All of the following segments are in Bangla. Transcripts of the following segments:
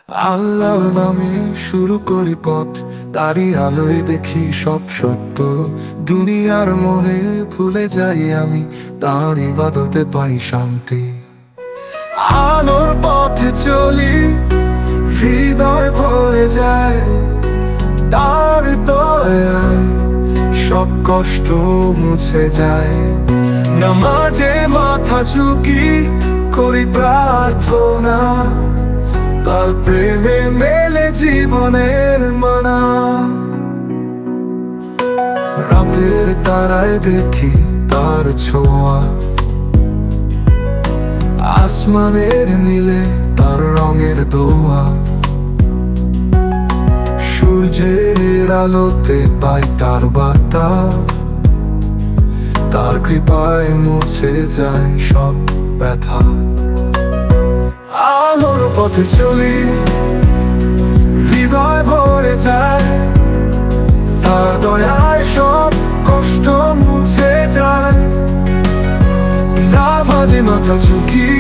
আল্লাহর নামে শুরু করি পথ, তারই আলোয় দেখি সব সত্য। দুনিয়ার মোহে ভুলে যাই আমি, তার ইবাদতে পাই শান্তি। আলোর পথে চলি, হৃদয় ভরে যায়, তার দয়ায় সব কষ্ট মুছে যায়। নামাজে মাথা ঝুঁকি করি প্রার্থনা, তার প্রেমে মেলে জীবনের মানা। রাতের তারায় দেখি তার ছোঁয়া, আসমানের নীলে তার রঙের দোয়া। সূর্যের আলোতে পাই তার বার্তা, তার কৃপায় মুছে যায় সব ব্যথা। আলোর পথে চলি, হৃদয় ভরে যায়, তার দয়ায় সব কষ্ট মুছে যায়। নামাজে মাথা ঝুঁকি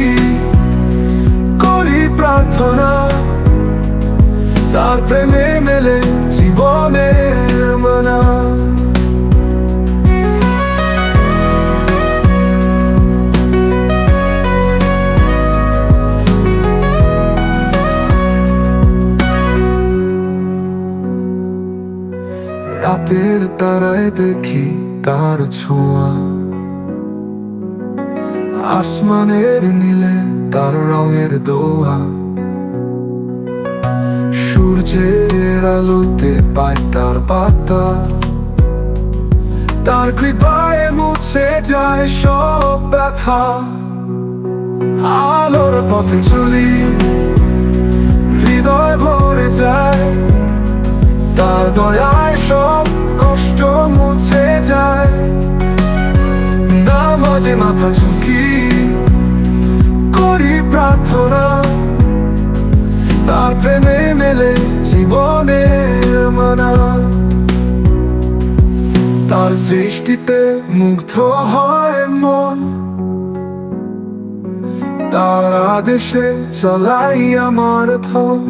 করি প্রার্থনা, তার প্রেমে মেলে জীবনের মানা। রাতের তারায় দেখি তার ছোঁয়া, আসমানের নীলে তার রঙের দোয়া। সূর্যের আলোতে পাই তার বার্তা, তার কৃপায় মুছে যায় সব ব্যথা। আলোর পথে চলি, হৃদয় ভরে যায়, তার দয়ায় সব কষ্ট মুছে যায়। নামাজে মাথা ঝুঁকি করি প্রার্থনা, তার প্রেমে মেলে জীবনের মানা। তার সৃষ্টিতে মুগ্ধ হয় মন, তার আদেশে চালাই আমার ধন।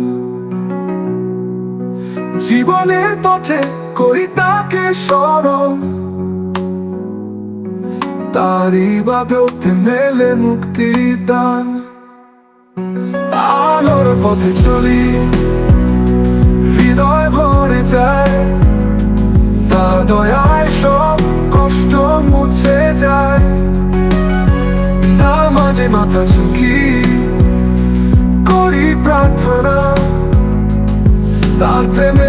জীবনের পথে করি তাকে স্মরণ, তার ইবাদতে মেলে মুক্তি দান। আলোর পথে চলি, হৃদয় ভরে যায়, তার দয়ায় সব কষ্ট মুছে যায়। নামাজে মাথা ঝুঁকি করি প্রার্থনা, তার প্রেমে